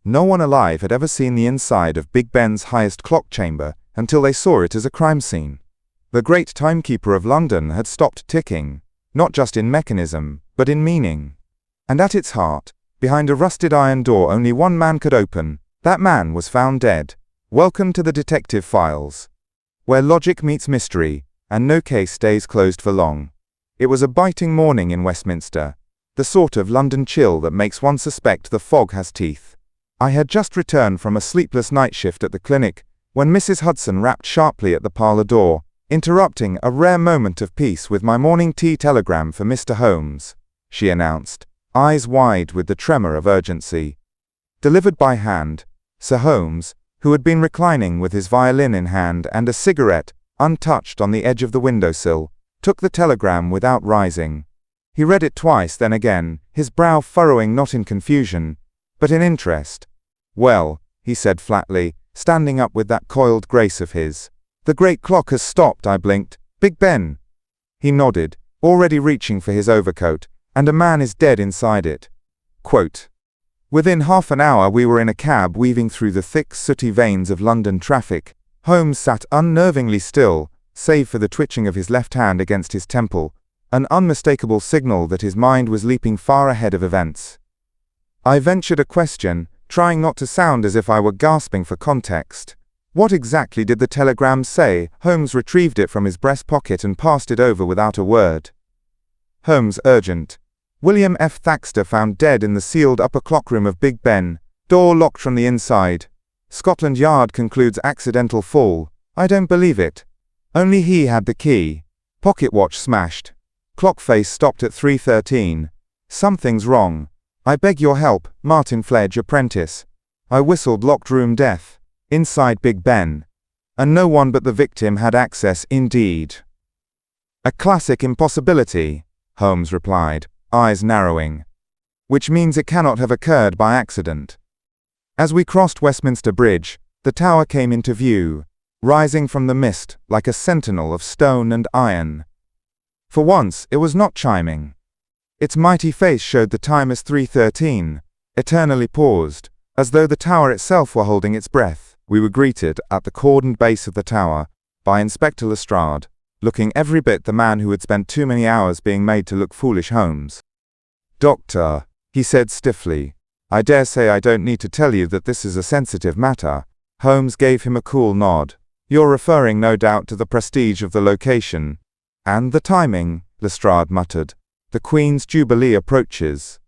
No one alive had ever seen the inside of Big Ben's highest clock chamber until they saw it as a crime scene. The great timekeeper of London had stopped ticking, not just in mechanism, but in meaning. And at its heart, behind a rusted iron door only one man could open, that man was found dead. Welcome to the detective files, where logic meets mystery, and no case stays closed for long. It was a biting morning in Westminster, the sort of London chill that makes one suspect the fog has teeth. I had just returned from a sleepless night shift at the clinic, when Mrs. Hudson rapped sharply at the parlour door, interrupting a rare moment of peace with my morning tea telegram for Mr. Holmes, she announced, eyes wide with the tremor of urgency. Delivered by hand, Sir Holmes, who had been reclining with his violin in hand and a cigarette, untouched on the edge of the windowsill, took the telegram without rising. He read it twice, then again, his brow furrowing not in confusion, but in interest. "Well," he said flatly, standing up with that coiled grace of his. "The great clock has stopped," I blinked. "Big Ben." He nodded, already reaching for his overcoat, "and a man is dead inside it." Quote, within half an hour we were in a cab weaving through the thick, sooty veins of London traffic. Holmes sat unnervingly still, save for the twitching of his left hand against his temple, an unmistakable signal that his mind was leaping far ahead of events. I ventured a question, trying not to sound as if I were gasping for context. "What exactly did the telegram say?" Holmes retrieved it from his breast pocket and passed it over without a word. Holmes urgent. "William F. Thaxter found dead in the sealed upper clockroom of Big Ben. Door locked from the inside. Scotland Yard concludes accidental fall. I don't believe it. Only he had the key. Pocket watch smashed. Clock face stopped at 3:13. Something's wrong. I beg your help, Martin Fledge, apprentice." I whistled. "Locked room death. Inside Big Ben. And no one but the victim had access indeed." "A classic impossibility," Holmes replied, eyes narrowing. "Which means it cannot have occurred by accident." As we crossed Westminster Bridge, the tower came into view, rising from the mist like a sentinel of stone and iron. For once, it was not chiming. Its mighty face showed the time as 3:13, eternally paused, as though the tower itself were holding its breath. We were greeted, at the cordoned base of the tower, by Inspector Lestrade, looking every bit the man who had spent too many hours being made to look foolish. "Holmes." "Doctor," he said stiffly, "I dare say I don't need to tell you that this is a sensitive matter." Holmes gave him a cool nod. "You're referring no doubt to the prestige of the location." "And the timing," Lestrade muttered. "The Queen's Jubilee approaches.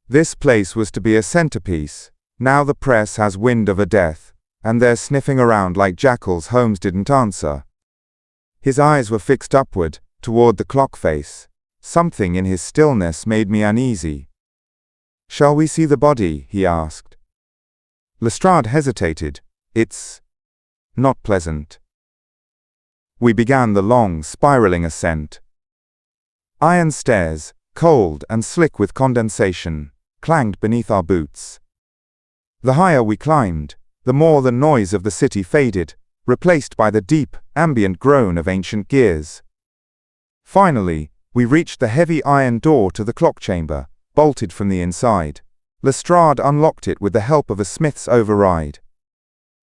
This place was to be a centerpiece. Now the press has wind of a death, and they're sniffing around like jackals." Holmes didn't answer. His eyes were fixed upward, toward the clock face. Something in his stillness made me uneasy. "Shall we see the body?" he asked. Lestrade hesitated. "It's not pleasant." We began the long, spiraling ascent. Iron stairs, cold and slick with condensation, clanged beneath our boots. The higher we climbed, the more the noise of the city faded, replaced by the deep, ambient groan of ancient gears. Finally, we reached the heavy iron door to the clock chamber, bolted from the inside. Lestrade unlocked it with the help of a Smith's override.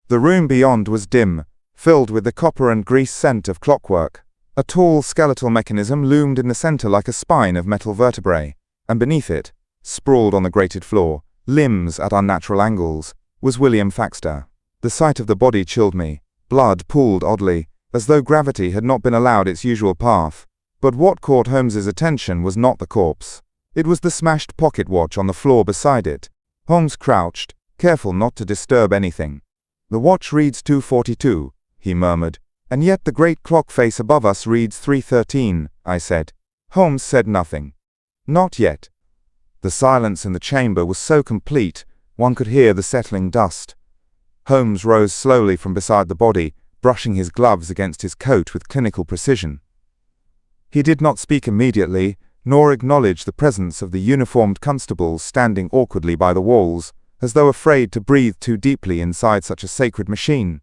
The room beyond was dim, filled with the copper and grease scent of clockwork. A tall skeletal mechanism loomed in the center like a spine of metal vertebrae, and beneath it, sprawled on the grated floor, limbs at unnatural angles, was William Thaxter. The sight of the body chilled me. Blood pooled oddly, as though gravity had not been allowed its usual path. But what caught Holmes's attention was not the corpse. It was the smashed pocket watch on the floor beside it. Holmes crouched, careful not to disturb anything. "The watch reads 2:42, he murmured. "And yet the great clock face above us reads 3:13, I said. Holmes said nothing. Not yet. The silence in the chamber was so complete, one could hear the settling dust. Holmes rose slowly from beside the body, brushing his gloves against his coat with clinical precision. He did not speak immediately, nor acknowledge the presence of the uniformed constables standing awkwardly by the walls, as though afraid to breathe too deeply inside such a sacred machine.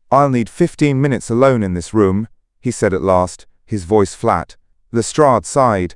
"I'll need 15 minutes alone in this room," he said at last, his voice flat. Lestrade sighed.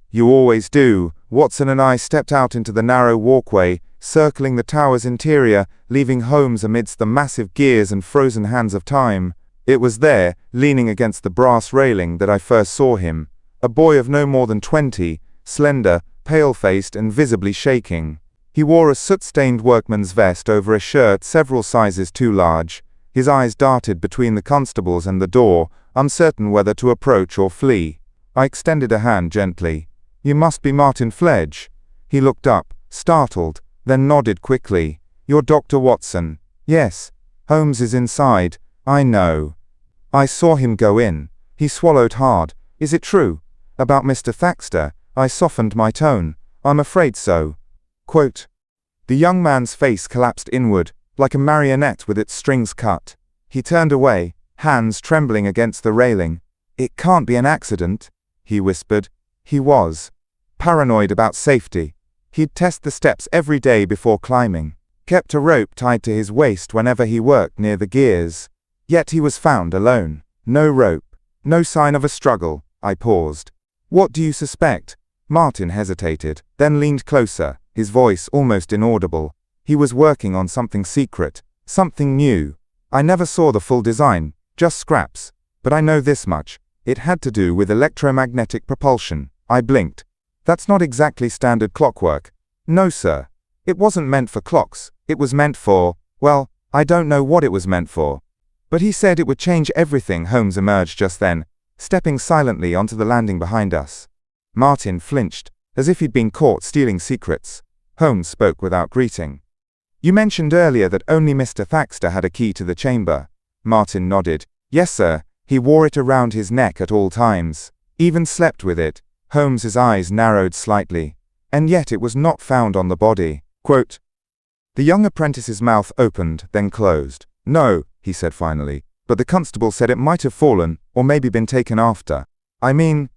"You always do." Watson and I stepped out into the narrow walkway, circling the tower's interior, leaving Holmes amidst the massive gears and frozen hands of time. It was there, leaning against the brass railing, that I first saw him, a boy of no more than 20, slender, pale-faced and visibly shaking. He wore a soot-stained workman's vest over a shirt several sizes too large. His eyes darted between the constables and the door, uncertain whether to approach or flee. I extended a hand gently. "You must be Martin Fledge." He looked up, startled, then nodded quickly. "You're Dr. Watson." "Yes." "Holmes is inside." "I know." I saw him go in. He swallowed hard. "Is it true?" "About Mr. Thaxter?" I softened my tone. "I'm afraid so." Quote. The young man's face collapsed inward, like a marionette with its strings cut. He turned away, hands trembling against the railing. "It can't be an accident," he whispered. He was. Paranoid about safety. He'd test the steps every day before climbing. Kept a rope tied to his waist whenever he worked near the gears. Yet he was found alone. No rope. No sign of a struggle. I paused. "What do you suspect?" Martin hesitated, then leaned closer, his voice almost inaudible. He was working on something secret, something new. I never saw the full design, just scraps. But I know this much. It had to do with electromagnetic propulsion. I blinked. "That's not exactly standard clockwork." "No, sir. It wasn't meant for clocks. It was meant for, well, I don't know what it was meant for." "But he said it would change everything." Holmes emerged just then, stepping silently onto the landing behind us. Martin flinched, as if he'd been caught stealing secrets. Holmes spoke without greeting. "You mentioned earlier that only Mr. Thaxter had a key to the chamber." Martin nodded. "Yes, sir. He wore it around his neck at all times. Even slept with it." Holmes's eyes narrowed slightly. "And yet it was not found on the body." Quote. The young apprentice's mouth opened, then closed. "No," he said finally, "but the constable said it might have fallen, or maybe been taken after." "I mean—"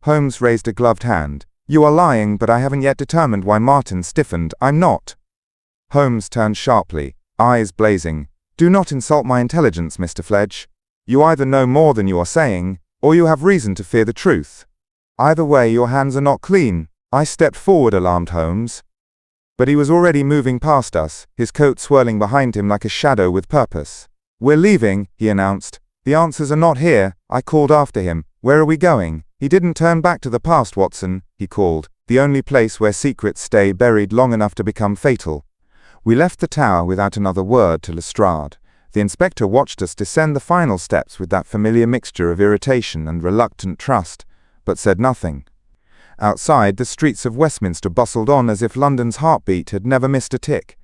Holmes raised a gloved hand. "You are lying, but I haven't yet determined why." Martin stiffened. "I'm not." Holmes turned sharply, eyes blazing. "Do not insult my intelligence, Mr. Fledge. You either know more than you are saying, or you have reason to fear the truth. Either way, your hands are not clean." I stepped forward, alarmed Holmes. But he was already moving past us, his coat swirling behind him like a shadow with purpose. "We're leaving," he announced. "The answers are not here." I called after him. "Where are we going?" "He didn't turn back to the past, Watson," he called, "the only place where secrets stay buried long enough to become fatal." We left the tower without another word to Lestrade. The inspector watched us descend the final steps with that familiar mixture of irritation and reluctant trust, but said nothing. Outside, the streets of Westminster bustled on as if London's heartbeat had never missed a tick.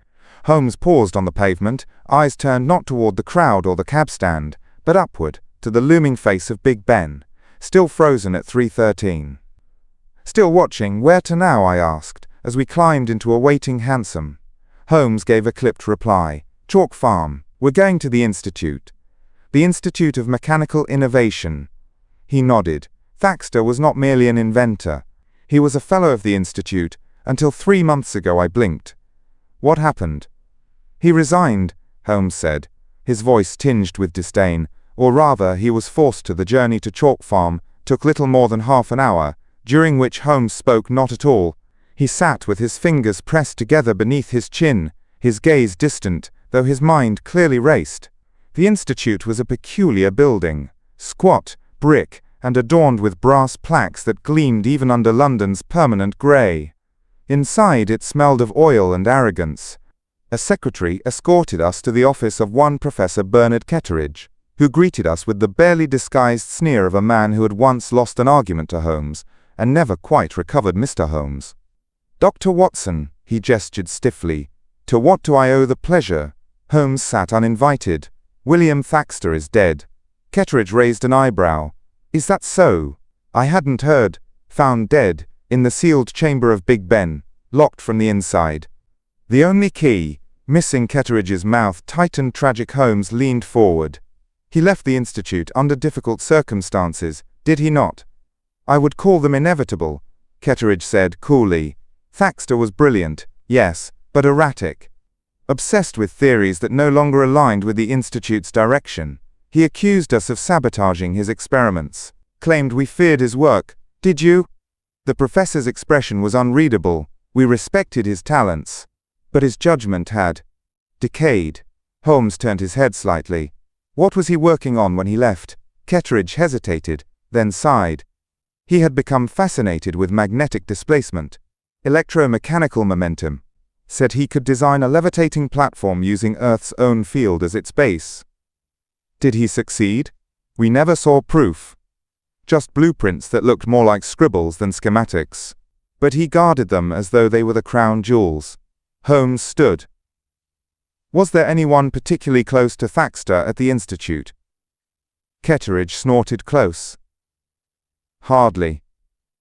Holmes paused on the pavement, eyes turned not toward the crowd or the cab stand, but upward, to the looming face of Big Ben, still frozen at 3:13. "Still watching? Where to now?" I asked, as we climbed into a waiting hansom. Holmes gave a clipped reply. "Chalk Farm. We're going to the Institute." "The Institute of Mechanical Innovation." He nodded. Thaxter was not merely an inventor. He was a fellow of the Institute, until 3 months ago. I blinked. "What happened?" "He resigned," Holmes said, his voice tinged with disdain. Or rather, he was forced to. The journey to Chalk Farm took little more than half an hour, during which Holmes spoke not at all. He sat with his fingers pressed together beneath his chin, his gaze distant, though his mind clearly raced. The Institute was a peculiar building, squat, brick, and adorned with brass plaques that gleamed even under London's permanent grey. Inside it smelled of oil and arrogance. A secretary escorted us to the office of one Professor Bernard Ketteridge, who greeted us with the barely disguised sneer of a man who had once lost an argument to Holmes, and never quite recovered Mr. Holmes. "Dr. Watson," he gestured stiffly, "to what do I owe the pleasure?" Holmes sat uninvited. "William Thaxter is dead." Ketteridge raised an eyebrow. "Is that so? I hadn't heard. Found dead, in the sealed chamber of Big Ben, locked from the inside. The only key, missing." Ketteridge's mouth tightened. Tragic. Holmes leaned forward. "He left the Institute under difficult circumstances, did he not?" "I would call them inevitable," Ketteridge said coolly. "Thaxter was brilliant, yes, but erratic. Obsessed with theories that no longer aligned with the Institute's direction. He accused us of sabotaging his experiments. Claimed we feared his work. Did you?" The professor's expression was unreadable. "We respected his talents." But his judgment had decayed. Holmes turned his head slightly. What was he working on when he left? Ketteridge hesitated, then sighed. He had become fascinated with magnetic displacement, electromechanical momentum. Said he could design a levitating platform using Earth's own field as its base. Did he succeed? We never saw proof. Just blueprints that looked more like scribbles than schematics. But he guarded them as though they were the crown jewels. Holmes stood. Was there anyone particularly close to Thaxter at the Institute? Ketteridge snorted close. Hardly.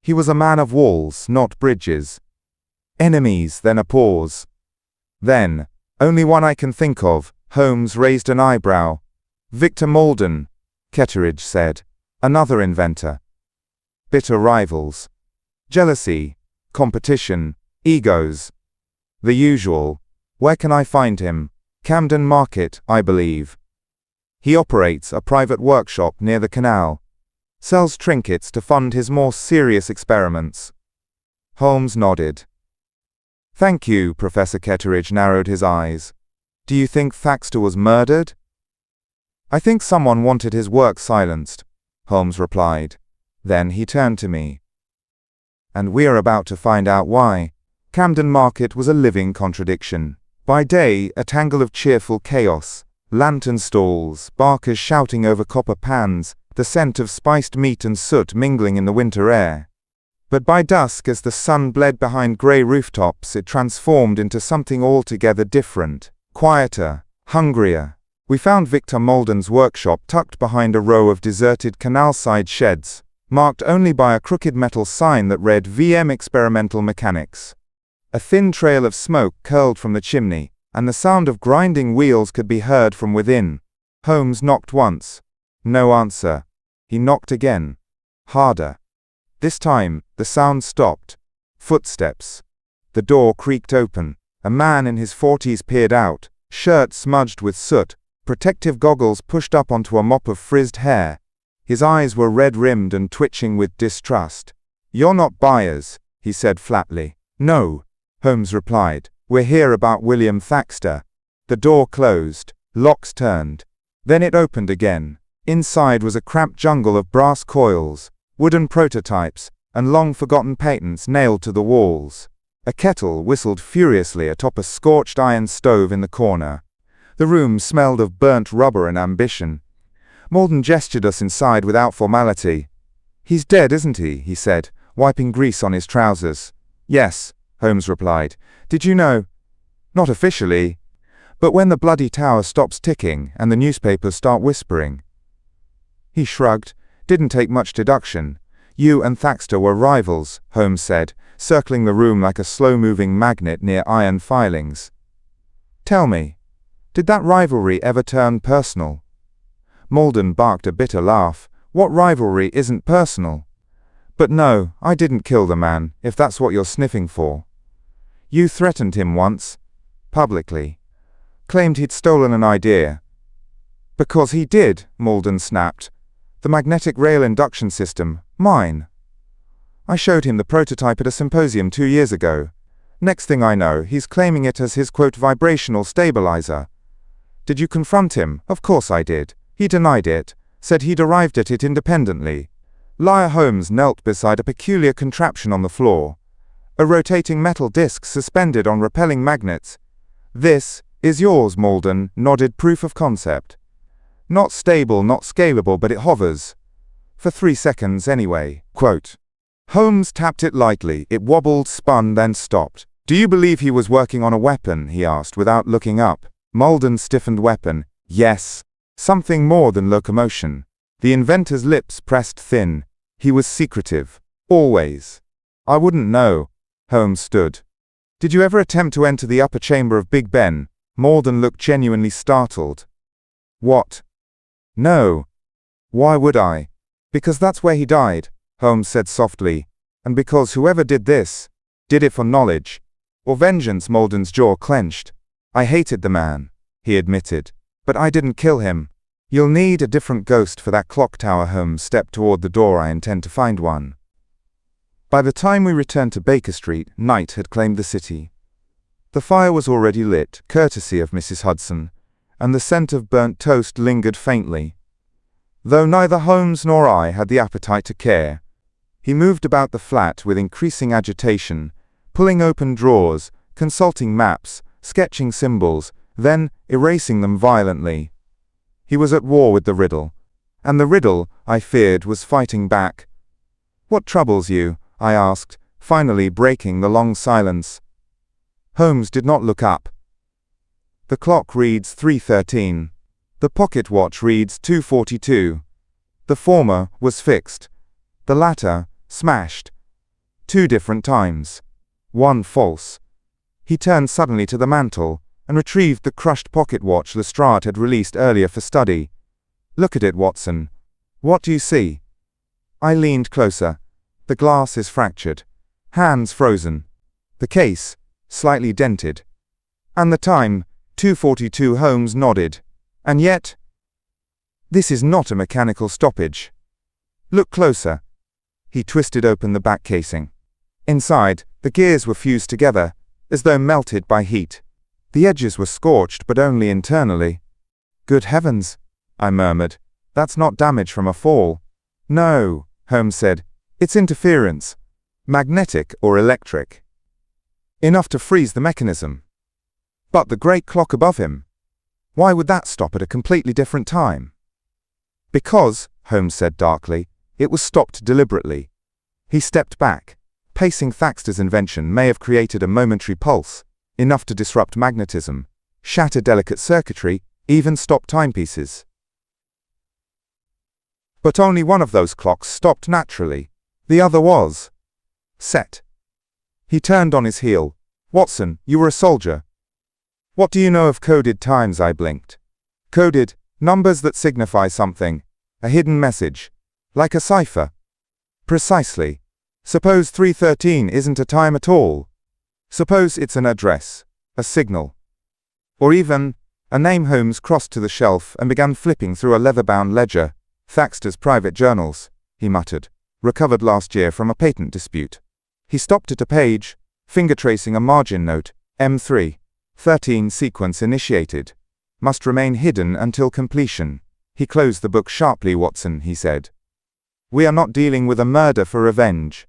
He was a man of walls, not bridges. Enemies, then a pause. Then, only one I can think of. Holmes raised an eyebrow. Victor Malden, Ketteridge said. Another inventor. Bitter rivals. Jealousy, competition, egos. The usual. Where can I find him? Camden Market, I believe. He operates a private workshop near the canal. Sells trinkets to fund his more serious experiments. Holmes nodded. Thank you, Professor Ketteridge narrowed his eyes. Do you think Thaxter was murdered? I think someone wanted his work silenced, Holmes replied. Then he turned to me. And we're about to find out why. Camden Market was a living contradiction. By day, a tangle of cheerful chaos. Lantern stalls, barkers shouting over copper pans, the scent of spiced meat and soot mingling in the winter air. But by dusk, as the sun bled behind grey rooftops, it transformed into something altogether different, quieter, hungrier. We found Victor Malden's workshop tucked behind a row of deserted canal-side sheds, marked only by a crooked metal sign that read VM Experimental Mechanics. A thin trail of smoke curled from the chimney, and the sound of grinding wheels could be heard from within. Holmes knocked once. No answer. He knocked again. Harder. This time, the sound stopped. Footsteps. The door creaked open. A man in his 40s peered out, shirt smudged with soot, protective goggles pushed up onto a mop of frizzed hair. His eyes were red-rimmed and twitching with distrust. You're not buyers, he said flatly. No, Holmes replied. We're here about William Thaxter. The door closed. Locks turned. Then it opened again. Inside was a cramped jungle of brass coils, wooden prototypes, and long-forgotten patents nailed to the walls. A kettle whistled furiously atop a scorched iron stove in the corner. The room smelled of burnt rubber and ambition. Malden gestured us inside without formality. He's dead, isn't he? He said, wiping grease on his trousers. Yes, Holmes replied. Did you know? Not officially. But when the bloody tower stops ticking and the newspapers start whispering. He shrugged. Didn't take much deduction. You and Thaxter were rivals, Holmes said, circling the room like a slow-moving magnet near iron filings. Tell me, did that rivalry ever turn personal? Malden barked a bitter laugh. What rivalry isn't personal? But no, I didn't kill the man, if that's what you're sniffing for. You threatened him once. Publicly. Claimed he'd stolen an idea. Because he did, Malden snapped. The magnetic rail induction system, mine. I showed him the prototype at a symposium 2 years ago. Next thing I know, he's claiming it as his quote vibrational stabilizer. Did you confront him? Of course I did. He denied it, said he'd arrived at it independently. Liar Holmes knelt beside a peculiar contraption on the floor. A rotating metal disc suspended on repelling magnets. This is yours, Malden nodded. Proof of concept. Not stable, not scalable, but it hovers. For 3 seconds anyway. Quote. Holmes tapped it lightly. It wobbled, spun, then stopped. Do you believe he was working on a weapon? He asked without looking up. Malden stiffened. Weapon. Yes. Something more than locomotion. The inventor's lips pressed thin. He was secretive. Always. I wouldn't know. Holmes stood. Did you ever attempt to enter the upper chamber of Big Ben? Malden looked genuinely startled. What? No. Why would I? Because that's where he died, Holmes said softly. And because whoever did this, did it for knowledge. Or vengeance. Malden's jaw clenched. I hated the man, he admitted. But I didn't kill him. You'll need a different ghost for that clock tower. Holmes stepped toward the door. I intend to find one. By the time we returned to Baker Street, night had claimed the city. The fire was already lit, courtesy of Mrs. Hudson, and the scent of burnt toast lingered faintly. Though neither Holmes nor I had the appetite to care, he moved about the flat with increasing agitation, pulling open drawers, consulting maps, sketching symbols, then erasing them violently. He was at war with the riddle, and the riddle, I feared, was fighting back. "What troubles you?" I asked, finally breaking the long silence. Holmes did not look up. The clock reads 3:13. The pocket watch reads 2:42. The former was fixed. The latter smashed. 2 different times. 1 false. He turned suddenly to the mantel and retrieved the crushed pocket watch Lestrade had released earlier for study. "Look at it, Watson. What do you see?" I leaned closer. The glass is fractured. Hands frozen. The case slightly dented. "And the time, 2:42. Holmes nodded. "And yet, this is not a mechanical stoppage. Look closer." He twisted open the back casing. Inside, the gears were fused together, as though melted by heat. The edges were scorched, but only internally. "Good heavens," I murmured. "That's not damage from a fall." "No," Holmes said. "It's interference. Magnetic or electric. Enough to freeze the mechanism." But the great clock above him, why would that stop at a completely different time? "Because," Holmes said darkly, "it was stopped deliberately." He stepped back. Pacing Thaxter's invention may have created a momentary pulse, enough to disrupt magnetism, shatter delicate circuitry, even stop timepieces. But only one of those clocks stopped naturally. The other was set. He turned on his heel. "Watson, you were a soldier. What do you know of coded times?" I blinked. "Coded, numbers that signify something, a hidden message, like a cipher." "Precisely. Suppose 3:13 isn't a time at all. Suppose it's an address, a signal, or even a name." Holmes crossed to the shelf and began flipping through a leather-bound ledger. "Thaxter's private journals," he muttered, "recovered last year from a patent dispute." He stopped at a page, finger-tracing a margin note, M3, 13 sequence initiated. Must remain hidden until completion. He closed the book sharply. "Watson," he said, "we are not dealing with a murder for revenge.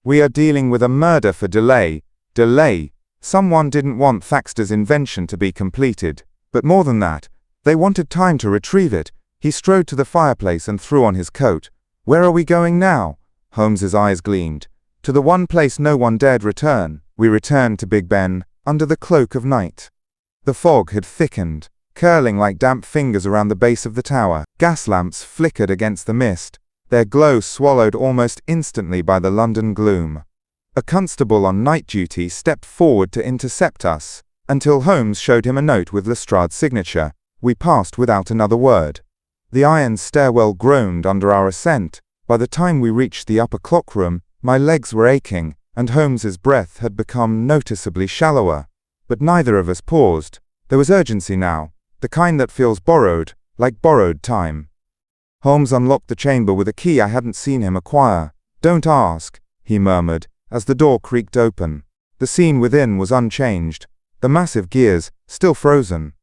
We are dealing with a murder for delay. Delay. Someone didn't want Thaxter's invention to be completed, but more than that, they wanted time to retrieve it." He strode to the fireplace and threw on his coat. "Where are we going now?" Holmes's eyes gleamed. "To the one place no one dared return." We returned to Big Ben, under the cloak of night. The fog had thickened, curling like damp fingers around the base of the tower. Gas lamps flickered against the mist, their glow swallowed almost instantly by the London gloom. A constable on night duty stepped forward to intercept us, until Holmes showed him a note with Lestrade's signature. We passed without another word. The iron stairwell groaned under our ascent. By the time we reached the upper clockroom, my legs were aching, and Holmes's breath had become noticeably shallower. But neither of us paused. There was urgency now, the kind that feels borrowed, like borrowed time. Holmes unlocked the chamber with a key I hadn't seen him acquire. "Don't ask," he murmured, as the door creaked open. The scene within was unchanged, the massive gears still frozen.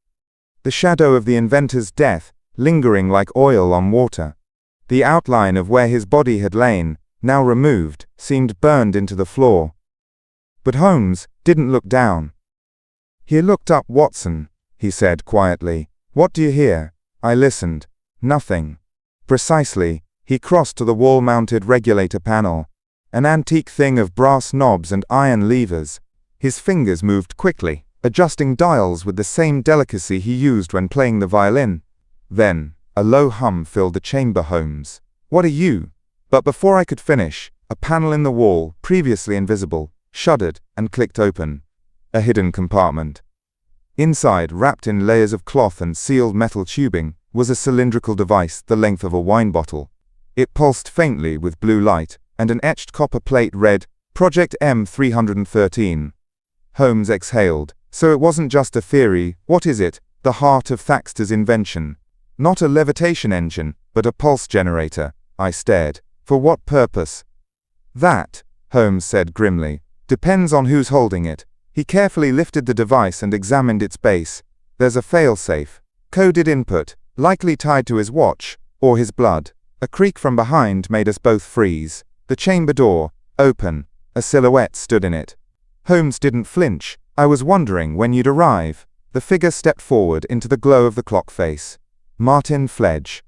The shadow of the inventor's death lingering like oil on water. The outline of where his body had lain, now removed, seemed burned into the floor. But Holmes didn't look down. He looked up. "Watson," he said quietly, "what do you hear?" I listened. Nothing. Precisely. He crossed to the wall-mounted regulator panel, an antique thing of brass knobs and iron levers. His fingers moved quickly, adjusting dials with the same delicacy he used when playing the violin. Then, a low hum filled the chamber. "Holmes, what are you?" But before I could finish, a panel in the wall, previously invisible, shuddered and clicked open. A hidden compartment. Inside, wrapped in layers of cloth and sealed metal tubing, was a cylindrical device the length of a wine bottle. It pulsed faintly with blue light, and an etched copper plate read, "Project M313. Holmes exhaled. "So it wasn't just a theory. What is it?" "The heart of Thaxter's invention. Not a levitation engine, but a pulse generator." I stared. "For what purpose?" "That," Holmes said grimly, "depends on who's holding it." He carefully lifted the device and examined its base. There's a failsafe. Coded input, likely tied to his watch, or his blood. A creak from behind made us both freeze. The chamber door, open. A silhouette stood in it. Holmes didn't flinch. I was wondering when you'd arrive. The figure stepped forward into the glow of the clock face. Martin Fledge.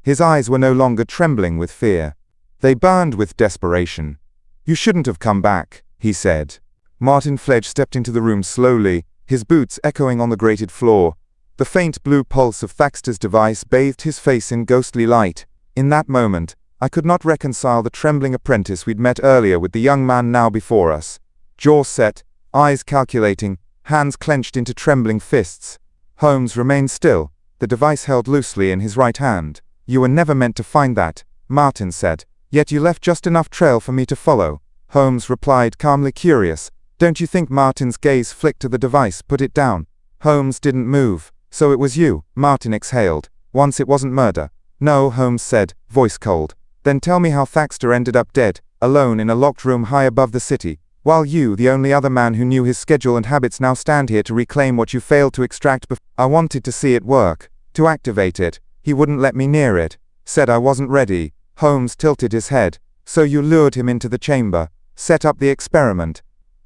His eyes were no longer trembling with fear. They burned with desperation. You shouldn't have come back, he said. Martin Fledge stepped into the room slowly, his boots echoing on the grated floor. The faint blue pulse of Thaxter's device bathed his face in ghostly light. In that moment, I could not reconcile the trembling apprentice we'd met earlier with the young man now before us. Jaws set, eyes calculating, hands clenched into trembling fists. Holmes remained still, the device held loosely in his right hand. You were never meant to find that, Martin said, yet you left just enough trail for me to follow. Holmes replied, calmly curious. Don't you think? Martin's gaze flicked to the device, put it down. Holmes didn't move. So it was you, Martin exhaled. Once it wasn't murder. No, Holmes said, voice cold. Then tell me how Thaxter ended up dead, alone in a locked room high above the city, while you, the only other man who knew his schedule and habits, now stand here to reclaim what you failed to extract before. I wanted to see it work, to activate it. He wouldn't let me near it. Said I wasn't ready. Holmes tilted his head. So you lured him into the chamber, set up the experiment,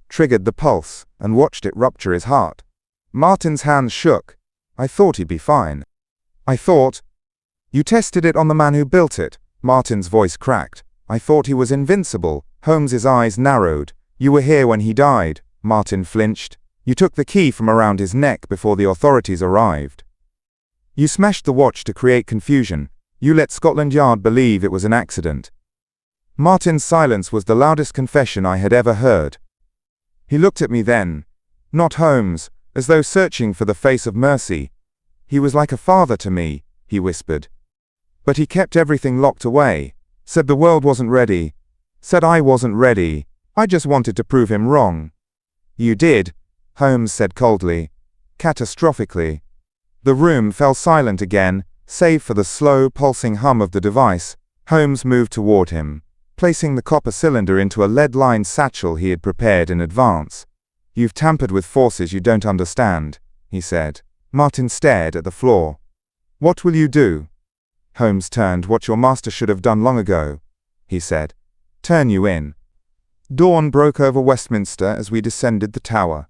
triggered the pulse, and watched it rupture his heart. Martin's hands shook. I thought he'd be fine. I thought. You tested it on the man who built it. Martin's voice cracked. I thought he was invincible. Holmes's eyes narrowed. You were here when he died. Martin flinched. You took the key from around his neck before the authorities arrived. You smashed the watch to create confusion. You let Scotland Yard believe it was an accident. Martin's silence was the loudest confession I had ever heard. He looked at me then, not Holmes, as though searching for the face of mercy. He was like a father to me, he whispered. But he kept everything locked away, said the world wasn't ready, said I wasn't ready. I just wanted to prove him wrong. You did, Holmes said coldly, catastrophically. The room fell silent again, save for the slow, pulsing hum of the device. Holmes moved toward him, placing the copper cylinder into a lead-lined satchel he had prepared in advance. You've tampered with forces you don't understand, he said. Martin stared at the floor. What will you do? Holmes turned. What your master should have done long ago, he said. Turn you in. Dawn broke over Westminster as we descended the tower.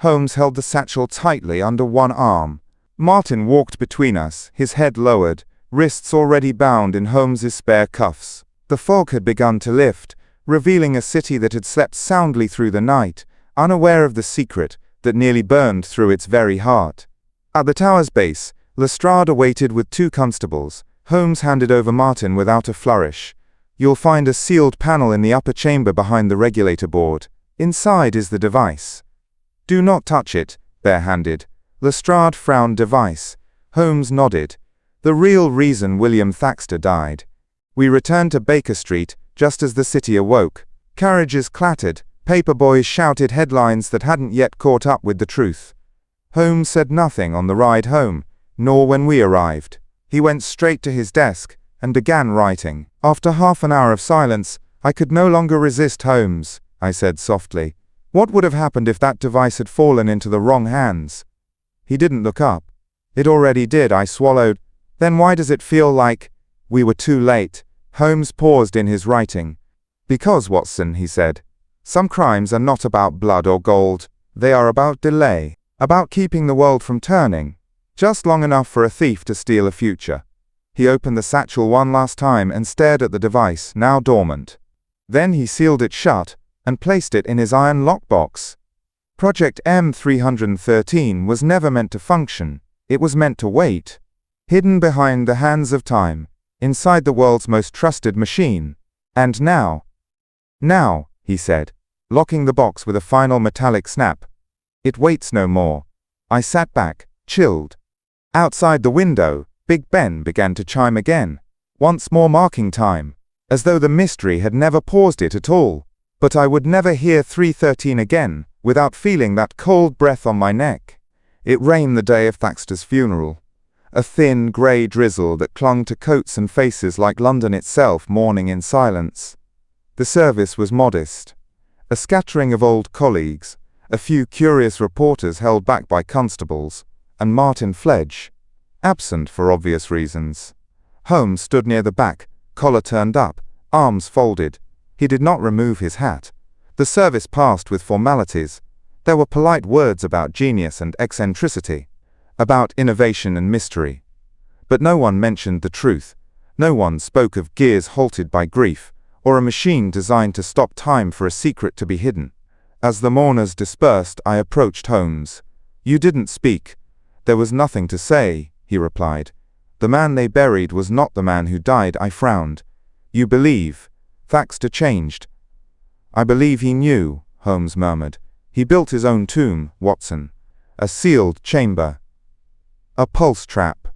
Holmes held the satchel tightly under one arm. Martin walked between us, his head lowered, wrists already bound in Holmes's spare cuffs. The fog had begun to lift, revealing a city that had slept soundly through the night, unaware of the secret that nearly burned through its very heart. At the tower's base, Lestrade awaited with 2 constables. Holmes handed over Martin without a flourish. You'll find a sealed panel in the upper chamber behind the regulator board. Inside is the device. Do not touch it, barehanded. Lestrade frowned. Device. Holmes nodded. The real reason William Thaxter died. We returned to Baker Street, just as the city awoke. Carriages clattered, paper boys shouted headlines that hadn't yet caught up with the truth. Holmes said nothing on the ride home, nor when we arrived. He went straight to his desk, and began writing. After half an hour of silence, I could no longer resist. Holmes, I said softly. What would have happened if that device had fallen into the wrong hands? He didn't look up. It already did, I swallowed. Then why does it feel like we were too late? Holmes paused in his writing. Because, Watson, he said, some crimes are not about blood or gold. They are about delay, about keeping the world from turning, just long enough for a thief to steal a future. He opened the satchel one last time and stared at the device, now dormant. Then he sealed it shut and placed it in his iron lockbox. Project M313 was never meant to function. It was meant to wait, hidden behind the hands of time, inside the world's most trusted machine. And now, he said, locking the box with a final metallic snap, it waits no more. I sat back, chilled. Outside the window, Big Ben began to chime again, once more marking time, as though the mystery had never paused it at all. But I would never hear 3:13 again, without feeling that cold breath on my neck. It rained the day of Thaxter's funeral. A thin, grey drizzle that clung to coats and faces like London itself mourning in silence. The service was modest. A scattering of old colleagues, a few curious reporters held back by constables, and Martin Fledge, absent for obvious reasons. Holmes stood near the back, collar turned up, arms folded. He did not remove his hat. The service passed with formalities. There were polite words about genius and eccentricity, about innovation and mystery. But no one mentioned the truth. No one spoke of gears halted by grief, or a machine designed to stop time for a secret to be hidden. As the mourners dispersed, I approached Holmes. "You didn't speak." "There was nothing to say," he replied. "The man they buried was not the man who died." I frowned. "You believe Thaxter changed?" "I believe he knew," Holmes murmured. "He built his own tomb, Watson. A sealed chamber. A pulse trap.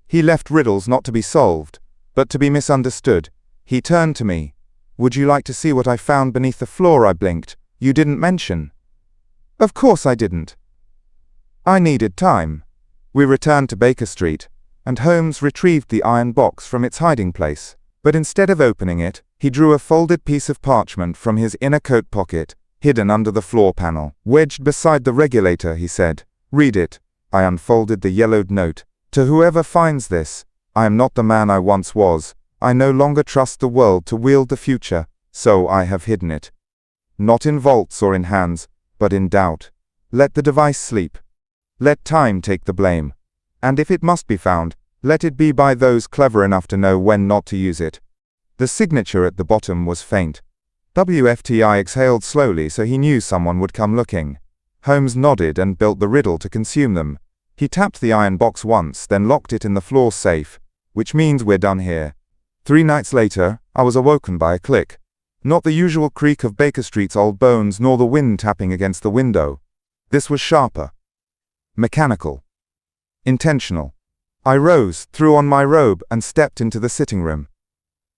He left riddles not to be solved, but to be misunderstood." He turned to me. "Would you like to see what I found beneath the floor?" I blinked. "You didn't mention." "Of course I didn't. I needed time." We returned to Baker Street, and Holmes retrieved the iron box from its hiding place. But instead of opening it, he drew a folded piece of parchment from his inner coat pocket, hidden under the floor panel. "Wedged beside the regulator," he said. "Read it." I unfolded the yellowed note. "To whoever finds this, I am not the man I once was. I no longer trust the world to wield the future, so I have hidden it. Not in vaults or in hands, but in doubt. Let the device sleep. Let time take the blame. And if it must be found, let it be by those clever enough to know when not to use it." The signature at the bottom was faint. WFTI exhaled slowly, so he knew someone would come looking. Holmes nodded and built the riddle to consume them. He tapped the iron box once, then locked it in the floor safe, which means we're done here. 3 nights later, I was awoken by a click. Not the usual creak of Baker Street's old bones, nor the wind tapping against the window. This was sharper. Mechanical. Intentional. I rose, threw on my robe, and stepped into the sitting room.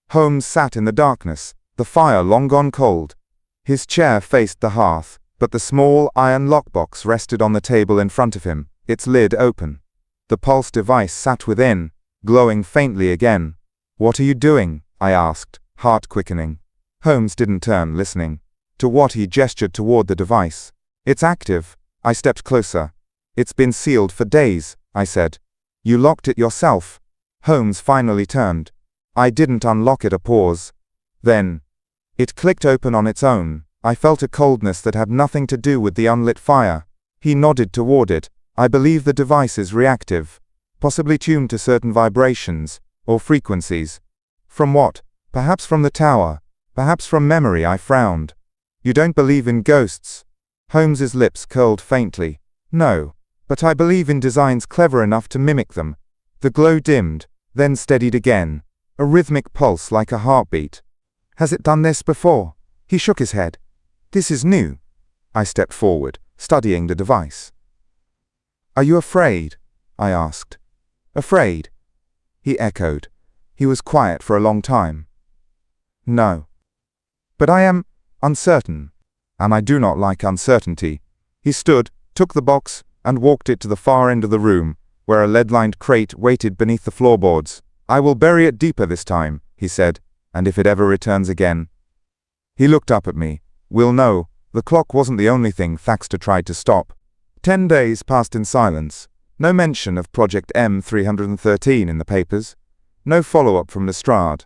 Holmes sat in the darkness, the fire long gone cold. His chair faced the hearth, but the small iron lockbox rested on the table in front of him, its lid open. The pulse device sat within, glowing faintly again. "What are you doing?" I asked, heart quickening. Holmes didn't turn, listening. To what he gestured toward the device. "It's active." I stepped closer. "It's been sealed for days," I said. "You locked it yourself." Holmes finally turned. "I didn't unlock it." A pause. Then, "It clicked open on its own." I felt a coldness that had nothing to do with the unlit fire. He nodded toward it. "I believe the device is reactive, possibly tuned to certain vibrations, or frequencies." "From what?" "Perhaps from the tower. Perhaps from memory." I frowned. "You don't believe in ghosts?" Holmes's lips curled faintly. "No. But I believe in designs clever enough to mimic them." The glow dimmed, then steadied again. A rhythmic pulse like a heartbeat. "Has it done this before?" He shook his head. "This is new." I stepped forward, studying the device. "Are you afraid?" I asked. "Afraid?" he echoed. He was quiet for a long time. "No. But I am uncertain, and I do not like uncertainty." He stood, took the box, and walked it to the far end of the room, where a lead-lined crate waited beneath the floorboards. "I will bury it deeper this time," he said, "and if it ever returns again." He looked up at me. "We'll know. The clock wasn't the only thing Thaxter tried to stop." 10 days passed in silence. No mention of Project M313 in the papers. No follow-up from Lestrade.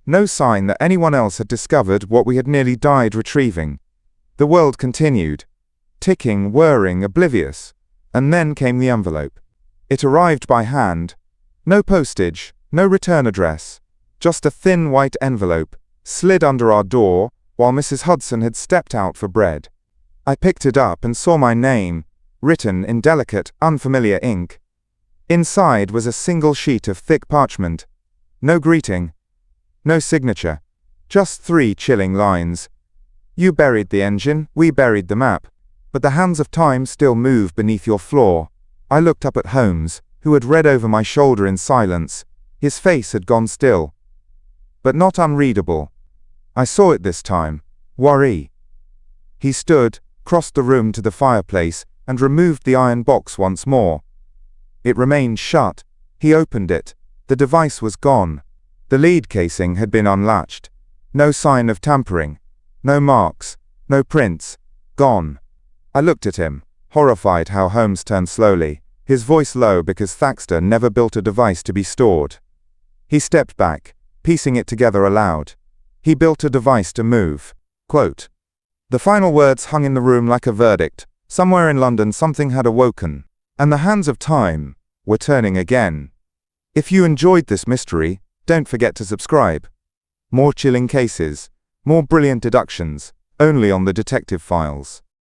No sign that anyone else had discovered what we had nearly died retrieving. The world continued. Ticking, whirring, oblivious. And then came the envelope. It arrived by hand. No postage, no return address. Just a thin white envelope, slid under our door, while Mrs. Hudson had stepped out for bread. I picked it up and saw my name, written in delicate, unfamiliar ink. Inside was a single sheet of thick parchment. No greeting. No signature. Just 3 chilling lines. "You buried the engine, we buried the map. But the hands of time still move beneath your floor." I looked up at Holmes, who had read over my shoulder in silence. His face had gone still. But not unreadable. I saw it this time. Worry. He stood, crossed the room to the fireplace, and removed the iron box once more. It remained shut. He opened it. The device was gone. The lead casing had been unlatched. No sign of tampering. No marks. No prints. Gone. I looked at him, horrified how Holmes turned slowly, his voice low because Thaxter never built a device to be stored. He stepped back, piecing it together aloud. He built a device to move. Quote. The final words hung in the room like a verdict. Somewhere in London something had awoken, and the hands of time were turning again. If you enjoyed this mystery, don't forget to subscribe. More chilling cases, more brilliant deductions, only on the Detective Files.